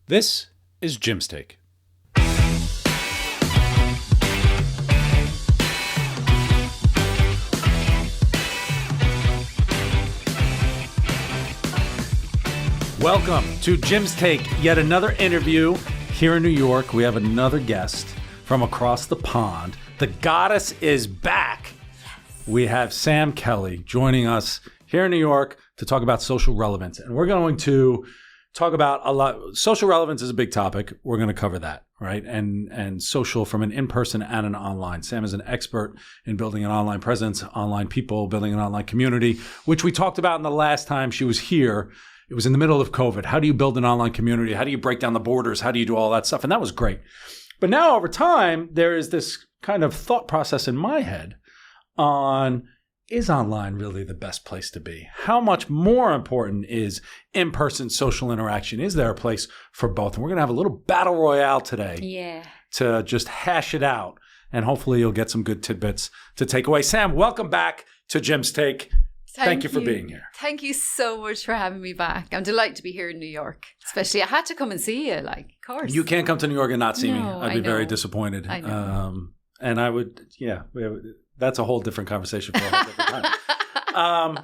This is Jim's Take. Welcome to Jim's Take, yet another interview here in New York. We have another guest from across the pond. The goddess is back. We have Sam Kelly joining us here in New York to talk about social relevance. And we're going to talk about a lot. Social relevance is a big topic. We're going to cover that, right? And social from an in-person and an online. Sam is an expert in building an online presence, online people, building an online community, which we talked about in the last time she was here. It was in the middle of COVID. How do you build an online community? How do you break down the borders? How do you do all that stuff? And that was great. But now over time, there is this kind of thought process in my head on, is online really the best place to be? How much more important is in-person social interaction? Is there a place for both? And we're going to have a little battle royale today to just hash it out. And hopefully you'll get some good tidbits to take away. Sam, welcome back to Jim's Take. Thank you for being here. Thank you so much for having me back. I'm delighted to be here in New York. Especially, I had to come and see you, of course. You can't come to New York and not see me. I'd be very disappointed. I know. And I would, that's a whole different conversation for a whole different time.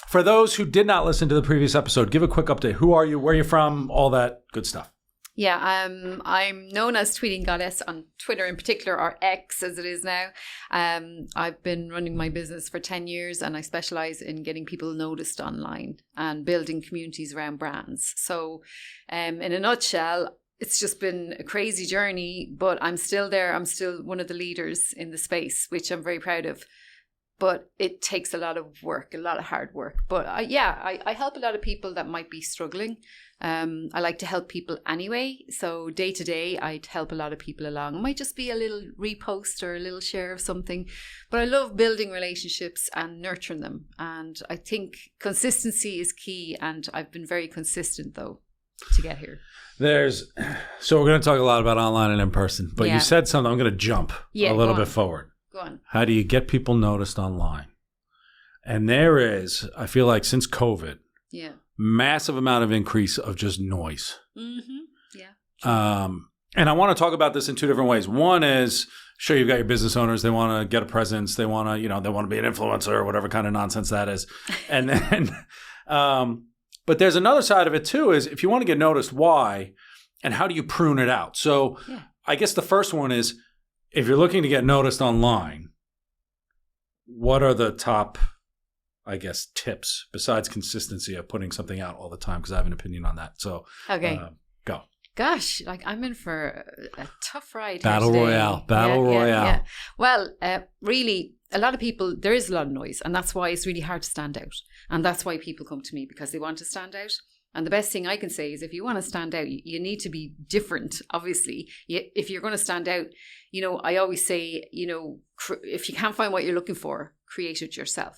For those who did not listen to the previous episode, give a quick update. Who are you? Where are you from? All that good stuff. Yeah, I'm known as Tweeting Goddess on Twitter in particular, or X as it is now. I've been running my business for 10 years and I specialize in getting people noticed online and building communities around brands. So in a nutshell, it's just been a crazy journey, but I'm still there. I'm still one of the leaders in the space, which I'm very proud of. But it takes a lot of work, a lot of hard work. But I help a lot of people that might be struggling. I like to help people anyway. So day to day, I'd help a lot of people along. It might just be a little repost or a little share of something. But I love building relationships and nurturing them. And I think consistency is key. And I've been very consistent, though, to get here. So we're going to talk a lot about online and in person. But you said something. I'm going to jump a little bit forward. Go on. How do you get people noticed online? And there is, I feel like since COVID, massive amount of increase of just noise. Mm-hmm. Yeah. And I want to talk about this in two different ways. One is, sure, you've got your business owners. They want to get a presence. They want to, they want to be an influencer or whatever kind of nonsense that is. And then, but there's another side of it too, is if you want to get noticed, why? And how do you prune it out? So I guess the first one is, if you're looking to get noticed online, what are the top, I guess, tips besides consistency of putting something out all the time? Because I have an opinion on that. So, go. Gosh, I'm in for a tough ride. Battle royale. Yeah. Well, really, a lot of people, there is a lot of noise, and that's why it's really hard to stand out. And that's why people come to me, because they want to stand out. And the best thing I can say is if you want to stand out, you need to be different, obviously. If you're going to stand out, I always say, if you can't find what you're looking for, create it yourself.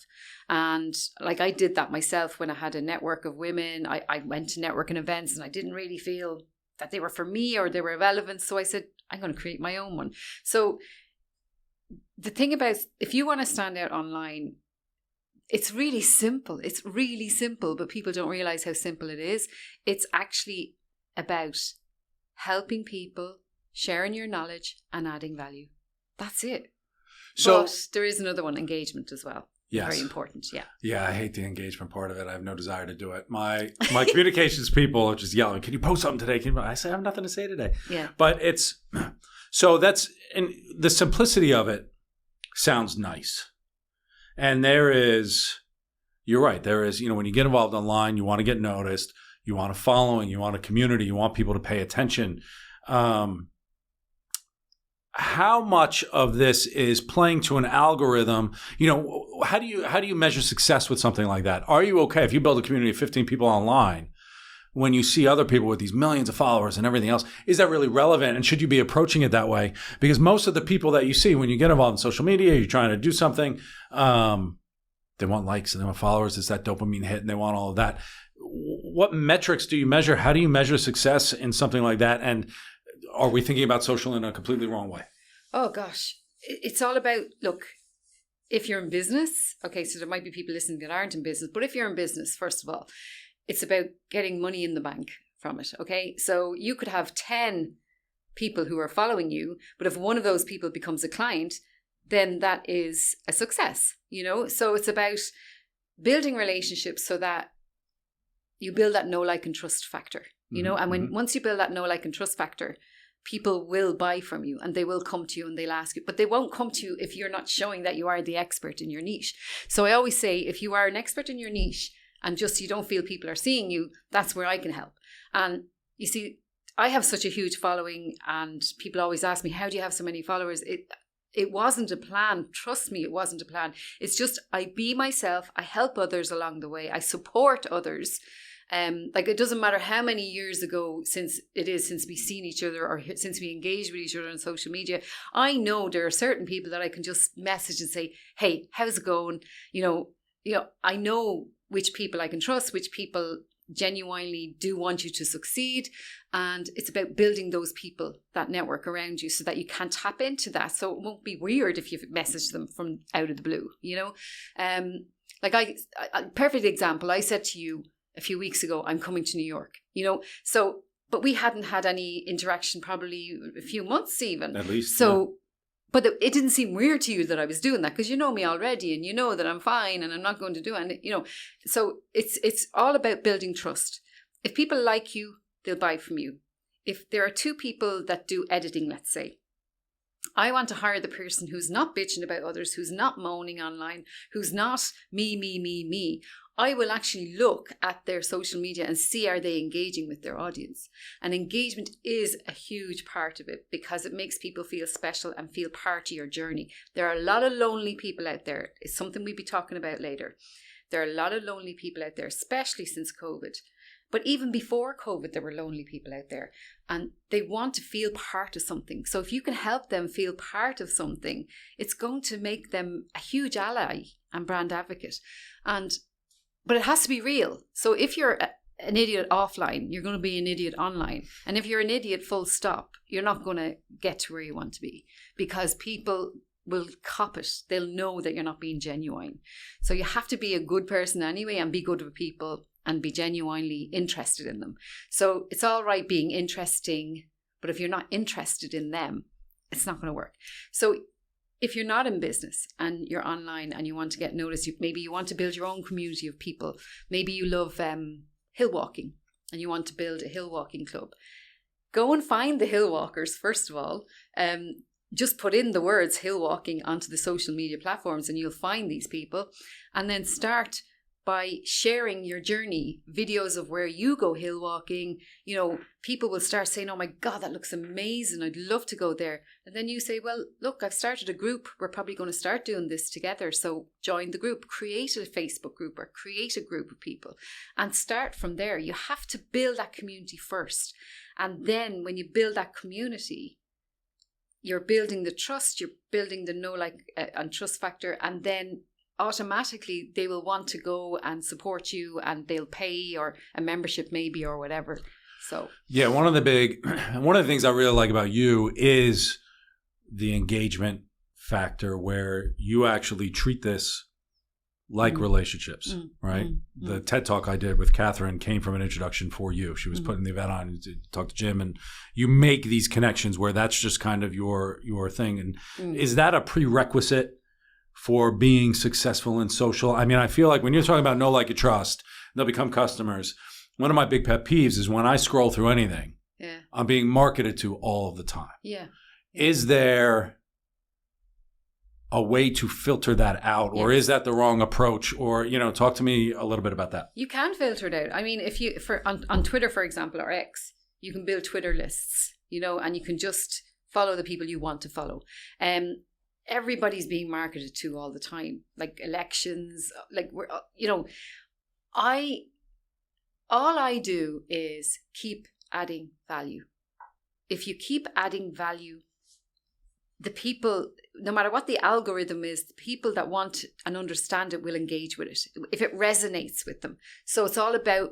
And I did that myself when I had a network of women. I went to networking events and I didn't really feel that they were for me or they were relevant. So I said, I'm going to create my own one. So the thing about, if you want to stand out online, it's really simple. It's really simple, but people don't realize how simple it is. It's actually about helping people, sharing your knowledge and adding value. That's it. So, but there is another one, engagement as well. Yes. Very important. Yeah. Yeah. I hate the engagement part of it. I have no desire to do it. My communications people are just yelling, can you post something today? I say, I have nothing to say today. Yeah. But and the simplicity of it sounds nice. And you're right. There is, when you get involved online, you want to get noticed, you want a following, you want a community, you want people to pay attention. How much of this is playing to an algorithm? How do you measure success with something like that? Are you okay if you build a community of 15 people online when you see other people with these millions of followers and everything else? Is that really relevant? And should you be approaching it that way? Because most of the people that you see when you get involved in social media, you're trying to do something, they want likes and they want followers. It's that dopamine hit and they want all of that. What metrics do you measure? How do you measure success in something like that? And are we thinking about social in a completely wrong way? Oh, gosh. It's all about, look, if you're in business, okay, so there might be people listening that aren't in business, but if you're in business, first of all, it's about getting money in the bank from it. Okay. So you could have 10 people who are following you, but if one of those people becomes a client, then that is a success, you know? So it's about building relationships so that you build that know, like, and trust factor, you know? And once you build that know, like, and trust factor, people will buy from you and they will come to you and they'll ask you, but they won't come to you if you're not showing that you are the expert in your niche. So I always say, if you are an expert in your niche and just you don't feel people are seeing you, that's where I can help. And you see, I have such a huge following and people always ask me, how do you have so many followers? It wasn't a plan. Trust me, it wasn't a plan. It's just I be myself. I help others along the way. I support others. Like, it doesn't matter how many years ago since we've seen each other or since we engaged with each other on social media. I know there are certain people that I can just message and say, hey, how's it going? You know, I know which people I can trust, which people genuinely do want you to succeed. And it's about building those people, that network around you, so that you can tap into that. So it won't be weird if you message them from out of the blue, you know? Like a perfect example, I said to you a few weeks ago, I'm coming to New York, you know? So, but we hadn't had any interaction probably a few months even. At least. So, yeah. But it didn't seem weird to you that I was doing that because you know me already and you know that I'm fine and I'm not going to do anything, you know. So it's all about building trust. If people like you, they'll buy from you. If there are two people that do editing, let's say, I want to hire the person who's not bitching about others, who's not moaning online, who's not me. I will actually look at their social media and see, are they engaging with their audience? And engagement is a huge part of it because it makes people feel special and feel part of your journey. There are a lot of lonely people out there. It's something we'll be talking about later. There are a lot of lonely people out there, especially since COVID. But even before COVID, there were lonely people out there and they want to feel part of something. So if you can help them feel part of something, it's going to make them a huge ally and brand advocate. But it has to be real. So if you're an idiot offline, you're going to be an idiot online. And if you're an idiot full stop, you're not going to get to where you want to be because people will cop it. They'll know that you're not being genuine. So you have to be a good person anyway and be good with people and be genuinely interested in them. So it's all right being interesting, but if you're not interested in them, it's not going to work. So if you're not in business and you're online and you want to get noticed, maybe you want to build your own community of people. Maybe you love hill walking and you want to build a hill walking club. Go and find the hill walkers, first of all. Just put in the words hill walking onto the social media platforms and you'll find these people. And then start by sharing your journey, videos of where you go hill walking. You know, people will start saying, oh my God, that looks amazing. I'd love to go there. And then you say, well, look, I've started a group. We're probably going to start doing this together. So join the group, create a Facebook group or create a group of people and start from there. You have to build that community first. And then when you build that community, you're building the trust, you're building the know, like, and trust factor. And then automatically they will want to go and support you and they'll pay or a membership maybe or whatever. So yeah, one of the things I really like about you is the engagement factor where you actually treat this like relationships, right? The TED Talk I did with Catherine came from an introduction for you. She was putting the event on to talk to Jim, and you make these connections where that's just kind of your thing. And is that a prerequisite for being successful in social? I mean, I feel like when you're talking about know, like, and trust, they'll become customers. One of my big pet peeves is when I scroll through anything, I'm being marketed to all of the time. Yeah. Is there a way to filter that out, or is that the wrong approach? Or, you know, talk to me a little bit about that. You can filter it out. I mean, if you on Twitter, for example, or X, you can build Twitter lists, you know, and you can just follow the people you want to follow. Everybody's being marketed to all the time, like elections, like we're, you know, all I do is keep adding value. If you keep adding value, the people, no matter what the algorithm is, the people that want and understand it will engage with it if it resonates with them. So it's all about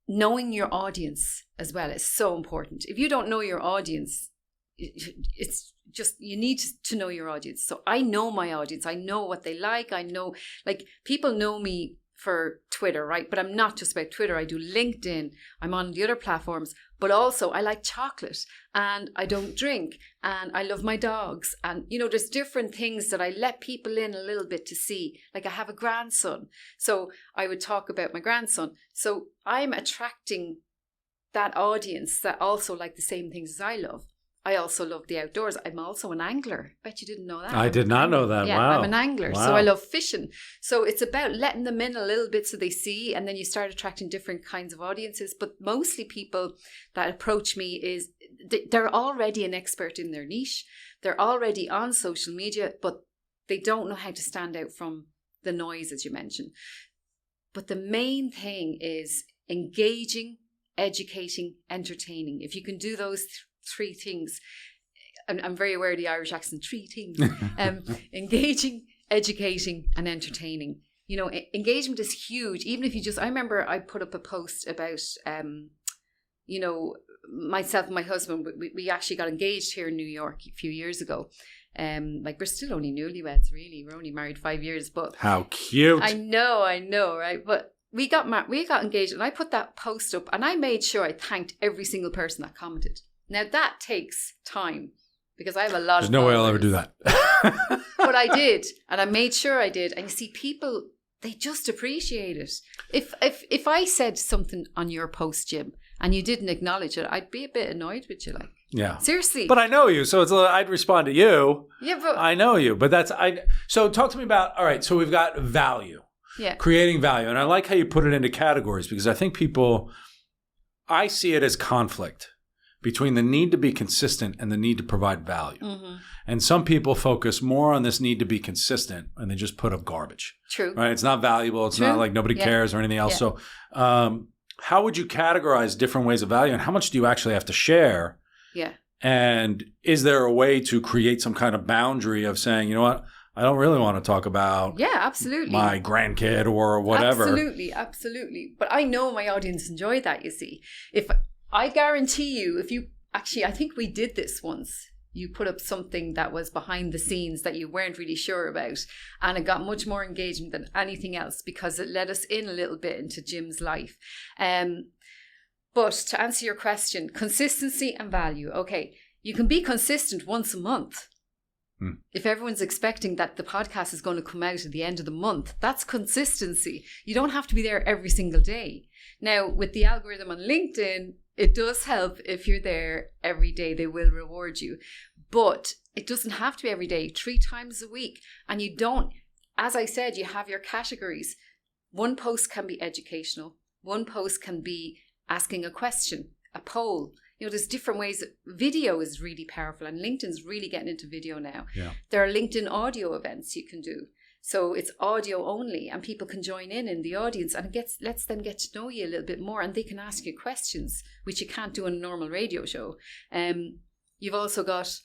knowing your audience as well. It's so important. If you don't know your audience, it's just, you need to know your audience. So I know my audience. I know what they like. I know, like, people know me for Twitter, right? But I'm not just about Twitter. I do LinkedIn. I'm on the other platforms. But also I like chocolate and I don't drink and I love my dogs. And, there's different things that I let people in a little bit to see. Like I have a grandson. So I would talk about my grandson. So I'm attracting that audience that also like the same things as I love. I also love the outdoors. I'm also an angler. Bet you didn't know that. I did not know that. Yeah, wow. I'm an angler. Wow. So I love fishing. So it's about letting them in a little bit so they see, and then you start attracting different kinds of audiences. But mostly people that approach me they're already an expert in their niche. They're already on social media, but they don't know how to stand out from the noise, as you mentioned. But the main thing is engaging, educating, entertaining. If you can do those three things, I'm very aware of the Irish accent, three things, engaging, educating and entertaining. Engagement is huge. Even if I remember I put up a post about, myself and my husband, we actually got engaged here in New York a few years ago. We're still only newlyweds, really. We're only married 5 years, but how cute. I know, right? But we got engaged, and I put that post up, and I made sure I thanked every single person that commented. Now that takes time because I have a lot There's of no way followers. I'll ever do that. But I did, and I made sure I did. And you see, people, they just appreciate it. If I said something on your post, Jim, and you didn't acknowledge it, I'd be a bit annoyed with you, like. Yeah. Seriously. But I know you, so I'd respond to you. Yeah, but I know you, but so talk to me about, all right, so we've got value. Yeah. Creating value. And I like how you put it into categories because I think I see it as conflict between the need to be consistent and the need to provide value. Mm-hmm. And some people focus more on this need to be consistent and they just put up garbage. True. Right? It's not valuable. It's True. not like nobody cares or anything else. Yeah. So how would you categorize different ways of value and how much do you actually have to share? Yeah. And is there a way to create some kind of boundary of saying, you know what, I don't really want to talk about absolutely. my grandkid or whatever. Absolutely. But I know my audience enjoy that, you see. If I guarantee you, I think we did this once. You put up something that was behind the scenes that you weren't really sure about, and it got much more engagement than anything else because it let us in a little bit into Jim's life. But to answer your question, consistency and value. Okay, you can be consistent once a month. If everyone's expecting that the podcast is going to come out at the end of the month, that's consistency. You don't have to be there every single day. Now, with the algorithm on LinkedIn, it does help if you're there every day. They will reward you. But it doesn't have to be every day, 3 times a week. And you don't, as I said, you have your categories. One post can be educational. One post can be asking a question, a poll. There's different ways. Video is really powerful and LinkedIn's really getting into video now. Yeah. There are LinkedIn audio events you can do. So it's audio only and people can join in the audience and it lets them get to know you a little bit more and they can ask you questions, which you can't do on a normal radio show. You've also got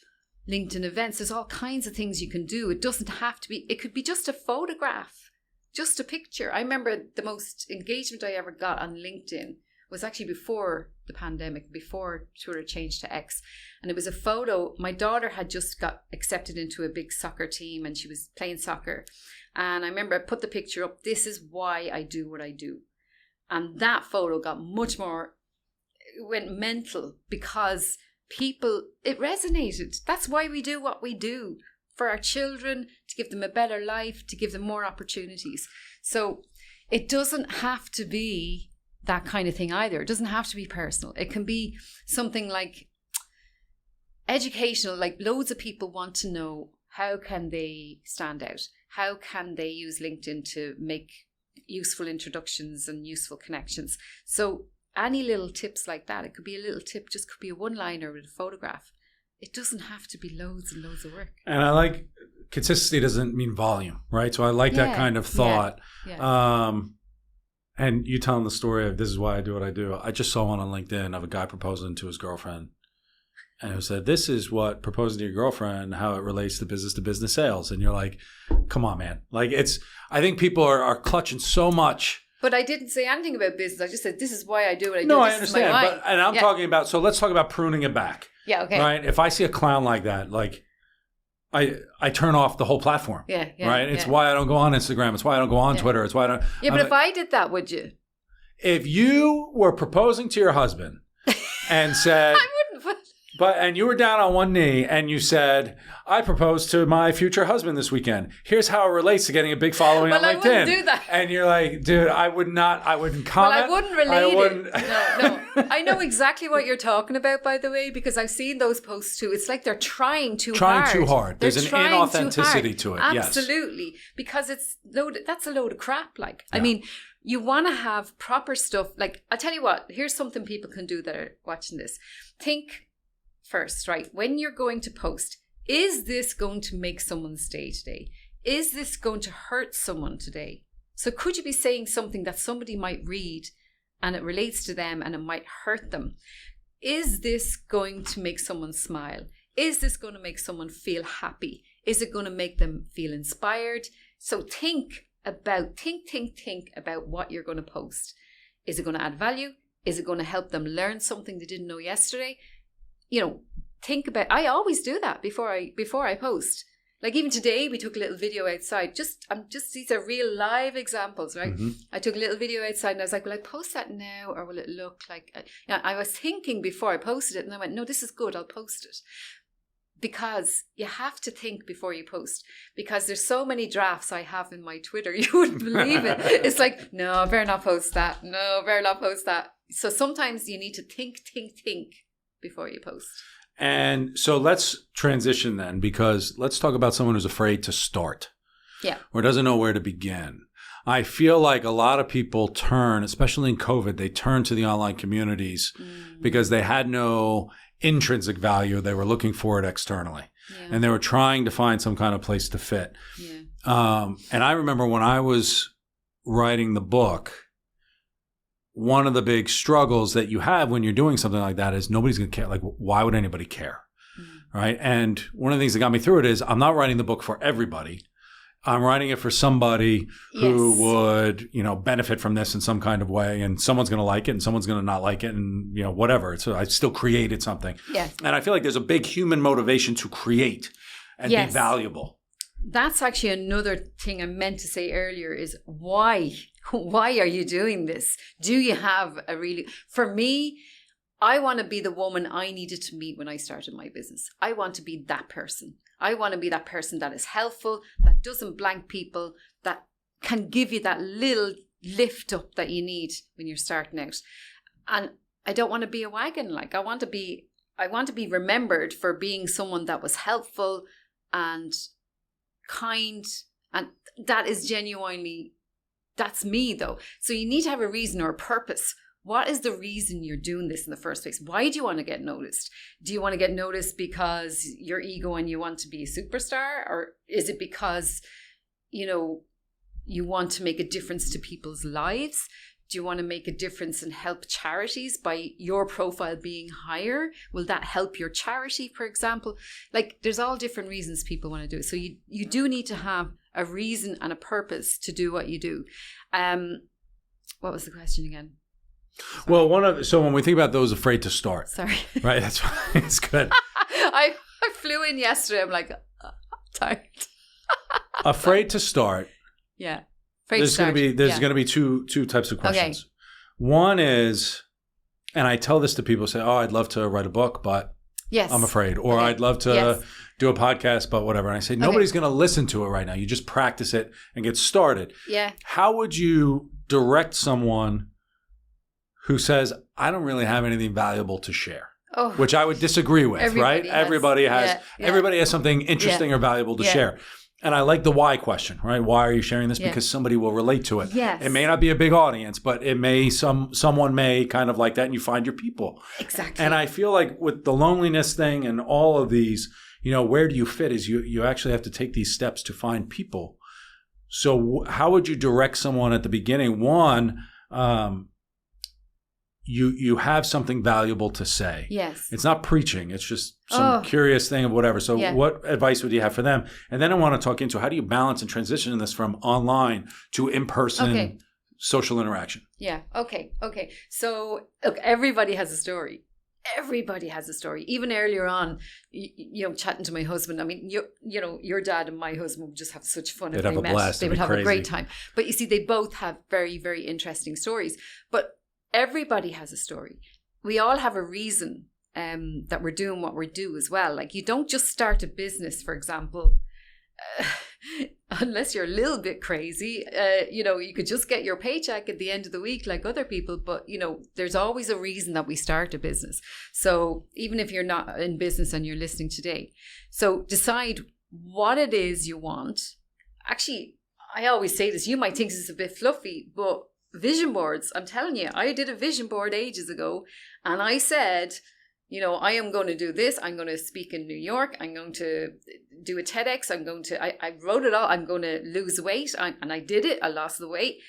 LinkedIn events. There's all kinds of things you can do. It doesn't have to be, it could be just a photograph, just a picture. I remember the most engagement I ever got on LinkedIn was actually before the pandemic, before Twitter changed to X. And it was a photo. My daughter had just got accepted into a big soccer team and she was playing soccer. And I remember I put the picture up. This is why I do what I do. And that photo got much more, it went mental because it resonated. That's why we do what we do. For our children, to give them a better life, to give them more opportunities. So it doesn't have to be that kind of thing either. It doesn't have to be personal. It can be something like educational, like loads of people want to know how can they stand out? How can they use LinkedIn to make useful introductions and useful connections? So any little tips like that, it could be a little tip, just could be a one-liner with a photograph. It doesn't have to be loads and loads of work. And I like consistency doesn't mean volume, right? So I like that kind of thought. Yeah. And you telling the story of this is why I do what I do. I just saw one on LinkedIn of a guy proposing to his girlfriend. And it said, this is what proposing to your girlfriend, how it relates to business sales. And you're like, come on, man. Like I think people are clutching so much. But I didn't say anything about business. I just said, this is why I do what I do. No, this I understand. And I'm talking about, so let's talk about pruning it back. Yeah, okay. Right? If I see a clown like that, like I turn off the whole platform. Yeah. Right? It's why I don't go on Instagram. It's why I don't go on Twitter. It's why I don't. Yeah, but if I did that, would you? If you were proposing to your husband and said, I wouldn't. and you were down on one knee and you said, I proposed to my future husband this weekend. Here's how it relates to getting a big following on LinkedIn. I wouldn't do that. And you're like, dude, I wouldn't comment. Well, I wouldn't relate it. No. I know exactly what you're talking about, by the way, because I've seen those posts too. It's like they're trying too hard. There's an inauthenticity to it. Absolutely. Yes. Because that's a load of crap. Like, I mean, you want to have proper stuff. Like, I'll tell you what, here's something people can do that are watching this. Think first, right? When you're going to post, is this going to make someone's day today? Is this going to hurt someone today? So could you be saying something that somebody might read and it relates to them and it might hurt them? Is this going to make someone smile? Is this going to make someone feel happy? Is it going to make them feel inspired? So think about what you're going to post. Is it going to add value? Is it going to help them learn something they didn't know yesterday? You know, think about, I always do that before I post. Like even today, we took a little video outside. These are real live examples, right? Mm-hmm. I took a little video outside and I was like, will I post that now or will it look like, I was thinking before I posted it and I went, no, this is good. I'll post it. Because you have to think before you post, because there's so many drafts I have in my Twitter. You wouldn't believe it. It's like, no, I better not post that. No, I better not post that. So sometimes you need to think before you post. And so let's transition then, because let's talk about someone who's afraid to start. Yeah. Or doesn't know where to begin. I feel like a lot of people turn, especially in COVID, they turn to the online communities because they had no intrinsic value. They were looking for it externally. Yeah. And they were trying to find some kind of place to fit. Yeah. And I remember when I was writing the book, one of the big struggles that you have when you're doing something like that is nobody's going to care. Like, why would anybody care? Right? And one of the things that got me through it is I'm not writing the book for everybody. I'm writing it for somebody who would, benefit from this in some kind of way, and someone's going to like it and someone's going to not like it, and, whatever. So I still created something. Yes. And I feel like there's a big human motivation to create and be valuable. That's actually another thing I meant to say earlier is why? Why are you doing this? Do you have for me, I want to be the woman I needed to meet when I started my business. I want to be that person. I want to be that person that is helpful, that doesn't blank people, that can give you that little lift up that you need when you're starting out. And I don't want to be a wagon. Like I want to be remembered for being someone that was helpful and kind. And that is genuinely, that's me though. So you need to have a reason or a purpose. What is the reason you're doing this in the first place? Why do you want to get noticed? Do you want to get noticed because your ego and you want to be a superstar? Or is it because, you want to make a difference to people's lives? Do you want to make a difference and help charities by your profile being higher? Will that help your charity, for example? Like there's all different reasons people want to do it. So you do need to have a reason and a purpose to do what you do. What was the question again? Well, so when we think about those afraid to start, right? That's why it's good. I flew in yesterday. I'm like, I'm tired. Afraid to start. Yeah. There's going to be two types of questions. Okay. One is, and I tell this to people, say, "Oh, I'd love to write a book, but I'm afraid," or "I'd love to do a podcast, but whatever." And I say, nobody's going to listen to it right now. You just practice it and get started. Yeah. How would you direct someone who says, I don't really have anything valuable to share, which I would disagree with, everybody right? Everybody has something interesting or valuable to share. And I like the why question, right? Why are you sharing this? Because somebody will relate to it. Yes. It may not be a big audience, but it may, someone may kind of like that, and you find your people. Exactly. And I feel like with the loneliness thing and all of these, where do you fit is you actually have to take these steps to find people. So how would you direct someone at the beginning? One, you have something valuable to say. Yes. It's not preaching. It's just some curious thing of whatever. So what advice would you have for them? And then I want to talk into how do you balance and transition this from online to in-person social interaction? Yeah. Okay. So look, everybody has a story. Everybody has a story. Even earlier on, chatting to my husband. I mean, your dad and my husband would just have such fun if They'd have they a met. blast. They would have a great time. But you see, they both have very, very interesting stories. But everybody has a story. We all have a reason that we're doing what we do as well. Like, you don't just start a business, for example, unless you're a little bit crazy. You could just get your paycheck at the end of the week like other people, but there's always a reason that we start a business. So even if you're not in business and you're listening today, so decide what it is you want. Actually, I always say this, you might think this is a bit fluffy, but vision boards, I'm telling you, I did a vision board ages ago, and I said, I am going to do this. I'm going to speak in New York. I'm going to do a TEDx. I wrote it all. I'm going to lose weight. And I did it. I lost the weight.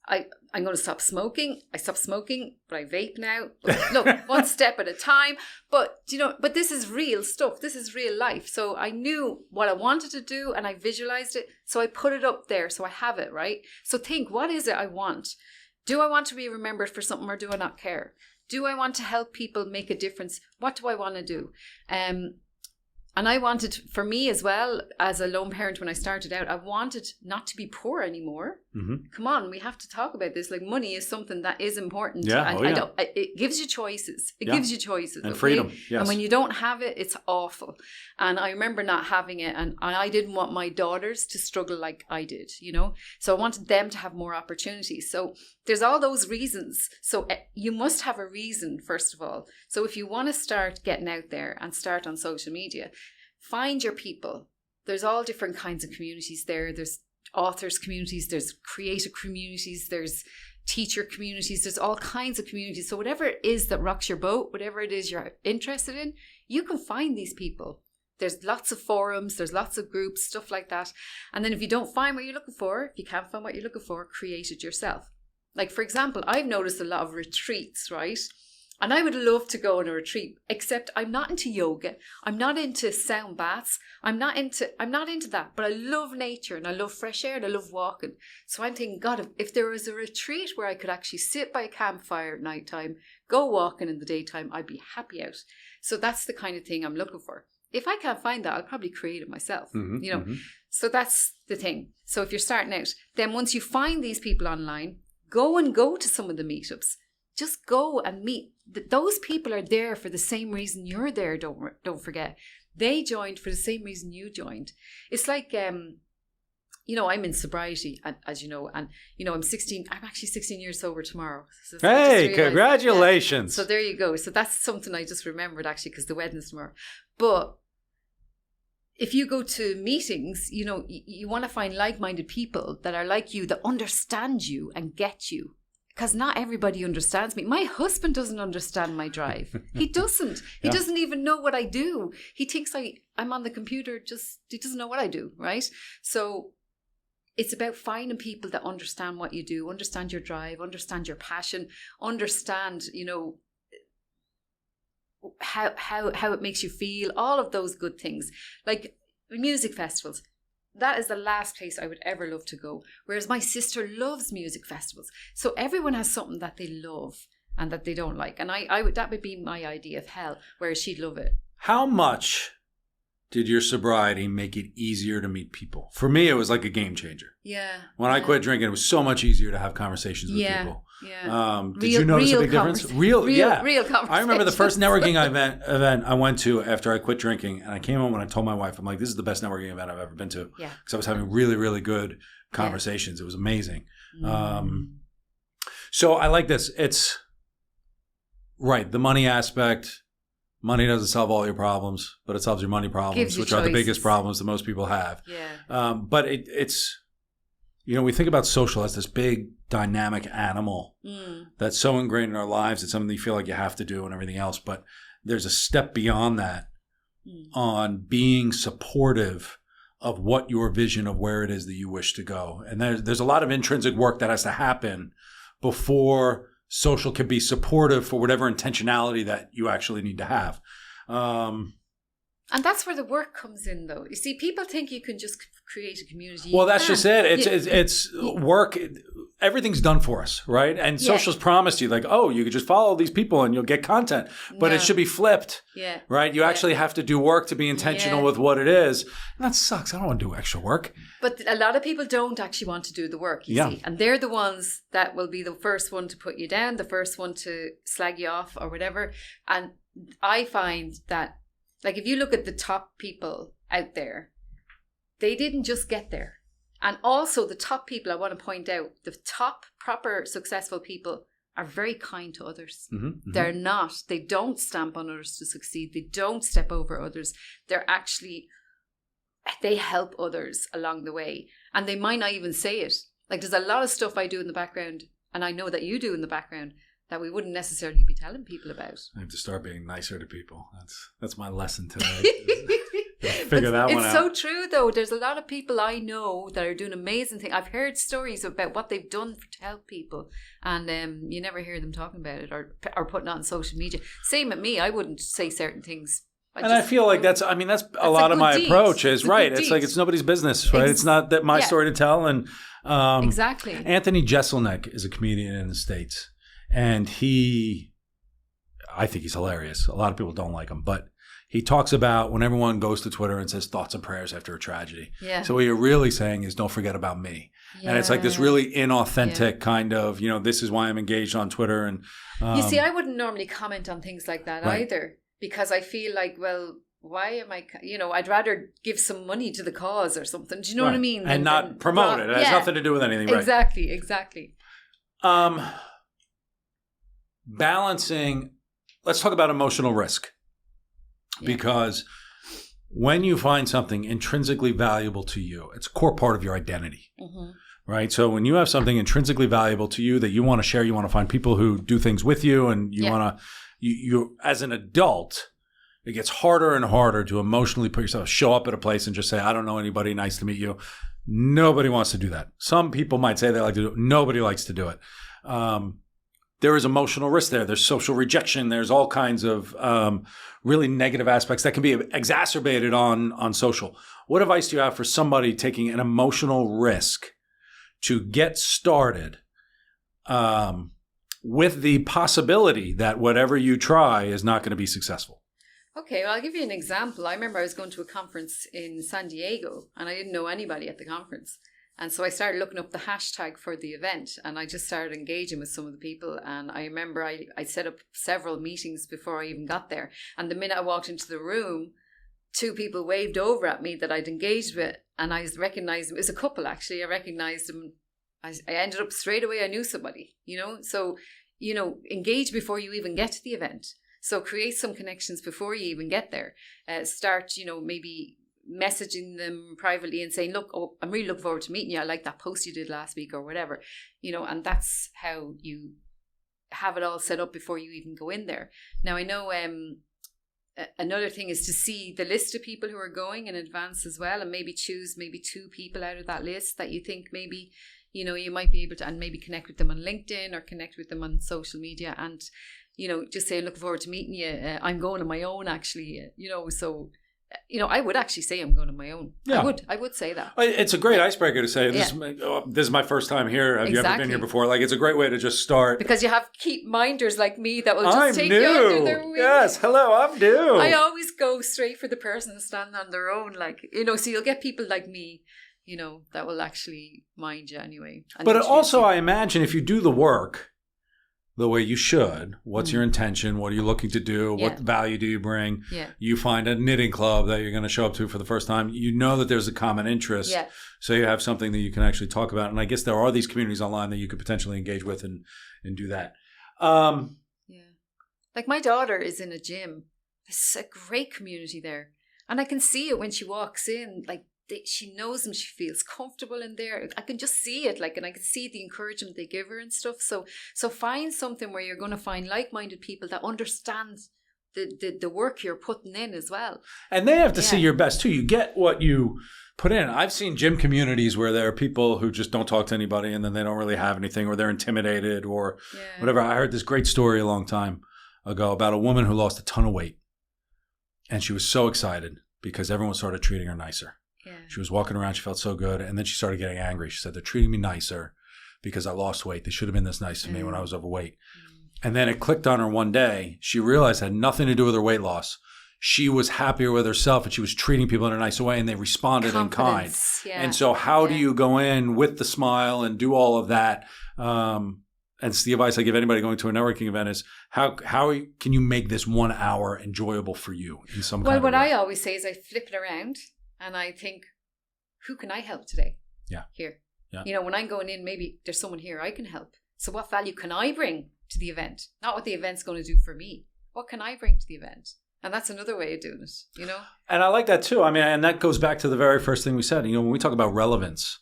I'm going to stop smoking. I stopped smoking, but I vape now. But look, one step at a time. But, but this is real stuff. This is real life. So I knew what I wanted to do and I visualized it. So I put it up there. So I have it, right? So think, what is it I want? Do I want to be remembered for something, or do I not care? Do I want to help people make a difference? What do I want to do? And I wanted, for me as well, as a lone parent when I started out, I wanted not to be poor anymore. Mm-hmm. Come on, we have to talk about this. Like, money is something that is important. Yeah, and it gives you choices. It gives you choices. And freedom, yes. And when you don't have it, it's awful. And I remember not having it. And I didn't want my daughters to struggle like I did, So I wanted them to have more opportunities. So there's all those reasons. So you must have a reason, first of all. So if you want to start getting out there and start on social media, find your people. There's all different kinds of communities there. There's authors communities, there's creative communities, there's teacher communities, there's all kinds of communities. So whatever it is that rocks your boat, whatever it is you're interested in, you can find these people. There's lots of forums, there's lots of groups, stuff like that. And then if you don't find what you're looking for, if you can't find what you're looking for, create it yourself. Like, for example, I've noticed a lot of retreats, right? And I would love to go on a retreat, except I'm not into yoga. I'm not into sound baths. I'm not into that. But I love nature and I love fresh air and I love walking. So I'm thinking, God, if there was a retreat where I could actually sit by a campfire at nighttime, go walking in the daytime, I'd be happy out. So that's the kind of thing I'm looking for. If I can't find that, I'll probably create it myself, Mm-hmm. So that's the thing. So if you're starting out, then once you find these people online, go to some of the meetups. Just go and meet. Those people are there for the same reason you're there. Don't forget. They joined for the same reason you joined. It's like, I'm in sobriety, as you know, and, I'm 16. I'm actually 16 years sober tomorrow. So hey, congratulations. So there you go. So that's something I just remembered, actually, because the wedding's tomorrow. But if you go to meetings, you want to find like-minded people that are like you, that understand you and get you. Because not everybody understands me. My husband doesn't understand my drive. He doesn't. He doesn't even know what I do. He thinks I'm on the computer, he doesn't know what I do, right? So it's about finding people that understand what you do, understand your drive, understand your passion, understand, how it makes you feel, all of those good things. Like music festivals. That is the last place I would ever love to go. Whereas my sister loves music festivals. So everyone has something that they love and that they don't like. And that would be my idea of hell, whereas she'd love it. How much did your sobriety make it easier to meet people? For me, it was like a game changer. Yeah. When I quit drinking, it was so much easier to have conversations with people. Yeah. Did you notice a big difference? Real conversations. I remember the first networking event I went to after I quit drinking, and I came home and I told my wife, I'm like, this is the best networking event I've ever been to. Yeah. Because I was having really, really good conversations. It was amazing. So I like this. It's right. The money aspect. Money doesn't solve all your problems, but it solves your money problems, which are the biggest problems that most people have. Yeah. But it's, we think about social as this big dynamic animal that's so ingrained in our lives. It's something you feel like you have to do and everything else. But there's a step beyond that on being supportive of what your vision of where it is that you wish to go. And there's a lot of intrinsic work that has to happen before social can be supportive for whatever intentionality that you actually need to have. And that's where the work comes in, though. You see, people think you can just create a community. Well, that's just it. It's work. Everything's done for us, right? And social's promised you, like, oh, you could just follow these people and you'll get content. But it should be flipped, right? You actually have to do work to be intentional with what it is. And that sucks. I don't want to do extra work. But a lot of people don't actually want to do the work, you see. And they're the ones that will be the first one to put you down, the first one to slag you off or whatever. And I find that, like, if you look at the top people out there, they didn't just get there. And also the top people, I want to point out, the top proper successful people are very kind to others. They're not. They don't stamp on others to succeed. They don't step over others. They help others along the way. And they might not even say it. Like, there's a lot of stuff I do in the background, and I know that you do in the background, that we wouldn't necessarily be telling people about. I have to start being nicer to people. That's my lesson today. Figure that one out. It's so true, though. There's a lot of people I know that are doing amazing things. I've heard stories about what they've done to help people, and you never hear them talking about it or putting it on social media. Same with me. I wouldn't say certain things. I feel like that's a lot of my approach is, right. It's like, it's nobody's business, right? It's not that my story to tell. And exactly. Anthony Jeselnik is a comedian in the States, and I think he's hilarious. A lot of people don't like him, but he talks about when everyone goes to Twitter and says thoughts and prayers after a tragedy. Yeah. So what you're really saying is, don't forget about me. Yeah. And it's like this really inauthentic kind of, this is why I'm engaged on Twitter. And you see, I wouldn't normally comment on things like that either, because I feel like, well, why am I, I'd rather give some money to the cause or something. Do you know what I mean? And not promote it. It has nothing to do with anything, right? Exactly. Balancing, let's talk about emotional risk. Because when you find something intrinsically valuable to you, it's a core part of your identity, right? So when you have something intrinsically valuable to you that you want to share, you want to find people who do things with you, and you want to, you as an adult, it gets harder and harder to emotionally show up at a place and just say, I don't know anybody, nice to meet you. Nobody wants to do that. Some people might say they like to do it. Nobody likes to do it. There is emotional risk there. There's social rejection. There's all kinds of really negative aspects that can be exacerbated on social. What advice do you have for somebody taking an emotional risk to get started with the possibility that whatever you try is not going to be successful? Okay, well, I'll give you an example. I remember I was going to a conference in San Diego, and I didn't know anybody at the conference. And so I started looking up the hashtag for the event, and I just started engaging with some of the people. And I remember I set up several meetings before I even got there. And the minute I walked into the room, two people waved over at me that I'd engaged with, and I recognized them. It was a couple, actually. I recognized them. I ended up straight away, I knew somebody, So, engage before you even get to the event. So create some connections before you even get there. Start, maybe messaging them privately and saying, look, I'm really looking forward to meeting you. I like that post you did last week or whatever, and that's how you have it all set up before you even go in there. Now, I know another thing is to see the list of people who are going in advance as well, and maybe choose maybe two people out of that list that you think maybe, you might be able to, and maybe connect with them on LinkedIn or connect with them on social media, and, just say, looking forward to meeting you. I'm going on my own, actually, so... I would actually say I'm going on my own. Yeah. I would say that. It's a great icebreaker to say, this is my first time here. Have you ever been here before? Like, it's a great way to just start. Because you have keep minders like me that will just take you under their wing. Yes, hello, I'm new. I always go straight for the person who's standing on their own. Like, so you'll get people like me, that will actually mind you anyway. But also, I imagine if you do the work the way you should, what's your intention? What are you looking to do? What value do you bring? Yeah. You find a knitting club that you're going to show up to for the first time. You know that there's a common interest. Yeah. So you have something that you can actually talk about. And I guess there are these communities online that you could potentially engage with and do that. Like my daughter is in a gym. There's a great community there. And I can see it when she walks in, like, she knows them, she feels comfortable in there. I can just see it, and I can see the encouragement they give her and stuff. So find something where you're going to find like-minded people that understand the work you're putting in as well. And they have to see your best too. You get what you put in. I've seen gym communities where there are people who just don't talk to anybody, and then they don't really have anything, or they're intimidated or whatever. I heard this great story a long time ago about a woman who lost a ton of weight. And she was so excited because everyone started treating her nicer. Yeah. She was walking around. She felt so good. And then she started getting angry. She said, they're treating me nicer because I lost weight. They should have been this nice to me when I was overweight. And then it clicked on her one day. She realized it had nothing to do with her weight loss. She was happier with herself and she was treating people in a nicer way and they responded in kind. Yeah. And so how do you go in with the smile and do all of that? And it's the advice I give anybody going to a networking event is how can you make this 1 hour enjoyable for you in some kind of way? Well, what I always say is I flip it around and I think, who can I help today? Yeah. Here. Yeah. You know, when I'm going in, maybe there's someone here I can help. So what value can I bring to the event? Not what the event's going to do for me. What can I bring to the event? And that's another way of doing it, you know? And I like that too. I mean, and that goes back to the very first thing we said. You know, when we talk about relevance,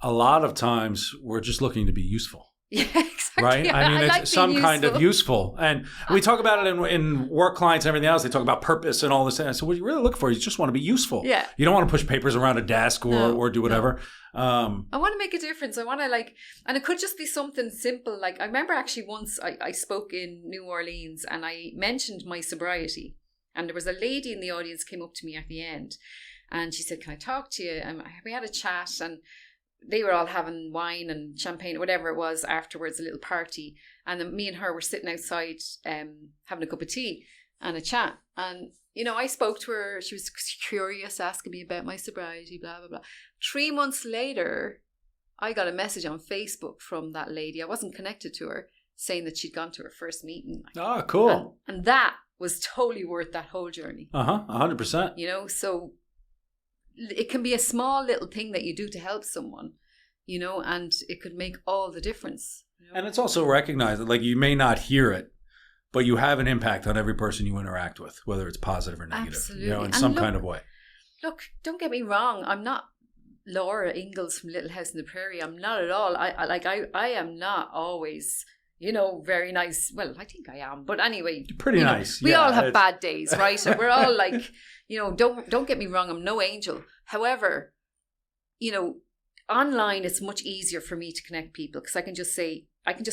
a lot of times we're just looking to be useful. Yeah, exactly. Right? I mean, like it's some kind of useful. And we talk about it in work clients and everything else. They talk about purpose and all this. And so what you really look for is you just want to be useful. Yeah. You don't want to push papers around a desk or do whatever. I want to make a difference. I want to and it could just be something simple. Like I remember actually once I spoke in New Orleans and I mentioned my sobriety. And there was a lady in the audience came up to me at the end and she said, can I talk to you? And we had a chat and they were all having wine and champagne or whatever it was afterwards, a little party. And then me and her were sitting outside having a cup of tea and a chat. And, you know, I spoke to her. She was curious, asking me about my sobriety, blah, blah, blah. 3 months later, I got a message on Facebook from that lady. I wasn't connected to her, saying that she'd gone to her first meeting. Oh, cool. And that was totally worth that whole journey. 100%. You know, so it can be a small little thing that you do to help someone, you know, and it could make all the difference. You know? And it's also recognized that, like, you may not hear it, but you have an impact on every person you interact with, whether it's positive or negative. Absolutely. You know, in And some kind of way. Look, don't get me wrong. I'm not Laura Ingalls from Little House on the Prairie. I'm not at all. I am not always, you know, very nice. Well, I think I am, but anyway, you're pretty nice. We all have bad days, right? And we're all like, you know, don't get me wrong. I'm no angel. However, you know, online it's much easier for me to connect people because I can just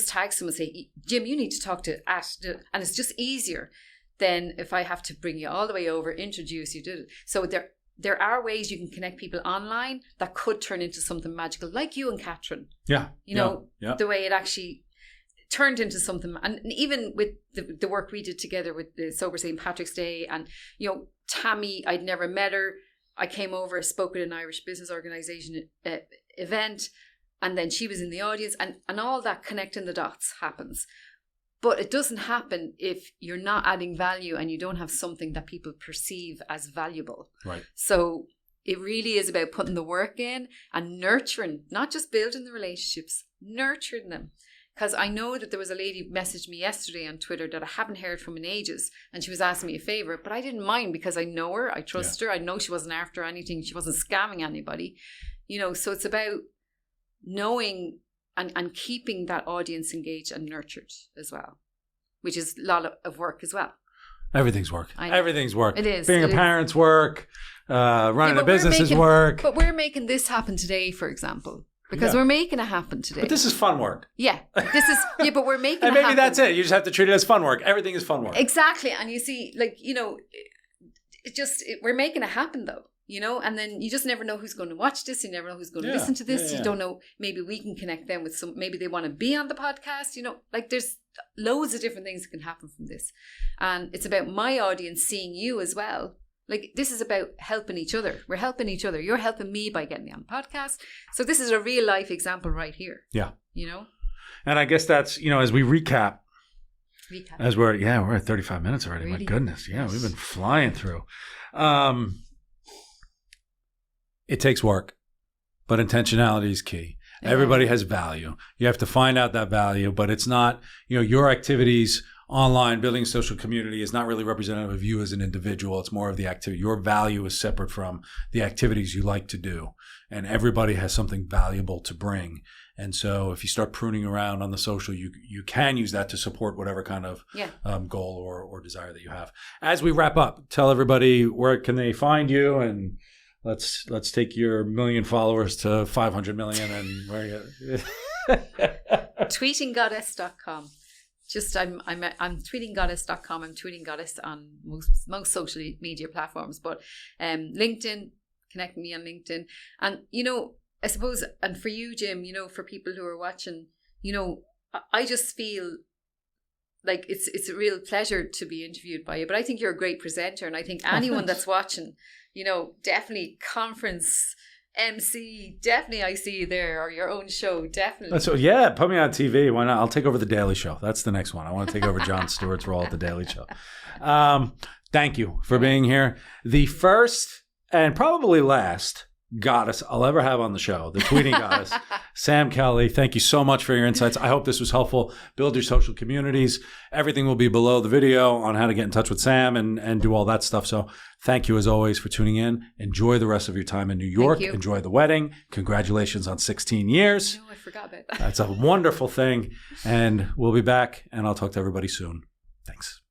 tag someone and say, Jim, you need to talk to and it's just easier than if I have to bring you all the way over, introduce you. So there are ways you can connect people online that could turn into something magical, like you and Catherine. Yeah. You know, the way it actually turned into something. And even with the work we did together with the Sober St. Patrick's Day and, you know, Tammy, I'd never met her. I came over, spoke at an Irish Business Organization event, and then she was in the audience and all that connecting the dots happens. But it doesn't happen if you're not adding value and you don't have something that people perceive as valuable. Right. So it really is about putting the work in and nurturing, not just building the relationships, nurturing them. Because I know that there was a lady messaged me yesterday on Twitter that I haven't heard from in ages. And she was asking me a favor, but I didn't mind because I know her, I trust her. I know she wasn't after anything. She wasn't scamming anybody. You know, so it's about knowing and keeping that audience engaged and nurtured as well, which is a lot of work as well. Everything's work. Everything's work. It is. Being a parent's work, running a business is work. But we're making this happen today, for example. Because we're making it happen today. But this is fun work. Yeah. But we're making and it maybe happen. that's it. You just have to treat it as fun work. Everything is fun work. Exactly. And you see, like, you know, we're making it happen though, you know, and then you just never know who's going to watch this. You never know who's going to listen to this. You don't know, maybe we can connect them with maybe they want to be on the podcast, you know, like there's loads of different things that can happen from this. And it's about my audience seeing you as well. Like, this is about helping each other. We're helping each other. You're helping me by getting me on the podcast. So this is a real life example right here. Yeah. You know? And I guess that's, you know, as we recap. As we're at 35 minutes already. Really? My goodness. Yeah, we've been flying through. It takes work, but intentionality is key. Yeah. Everybody has value. You have to find out that value, but it's not, you know, your activities online, building a social community is not really representative of you as an individual. It's more of the activity. Your value is separate from the activities you like to do. And everybody has something valuable to bring. And so if you start pruning around on the social, you can use that to support whatever kind of goal or desire that you have. As we wrap up, tell everybody where can they find you, and let's take your 1 million followers to 500 million and where you tweetinggoddess.com. just I'm tweetinggoddess.com. I'm tweeting goddess on most social media platforms, but LinkedIn, connect me on LinkedIn. And I suppose, and for you, Jim, for people who are watching, I just feel like it's a real pleasure to be interviewed by you. But I think you're a great presenter, and I think anyone that's watching, definitely conference MC, definitely I see you there, or your own show, definitely. So yeah, put me on TV. Why not? I'll take over the Daily Show. That's the next one. I want to take over Jon Stewart's role at the Daily Show. Thank you for being here. The first and probably last goddess I'll ever have on the show, the tweeting goddess, Sam Kelly. Thank you so much for your insights. I hope this was helpful. Build your social communities. Everything will be below the video on how to get in touch with Sam and do all that stuff. So thank you as always for tuning in. Enjoy the rest of your time in New York. Enjoy the wedding. Congratulations on 16 years. No, I forgot about that. That's a wonderful thing. And we'll be back, and I'll talk to everybody soon. Thanks.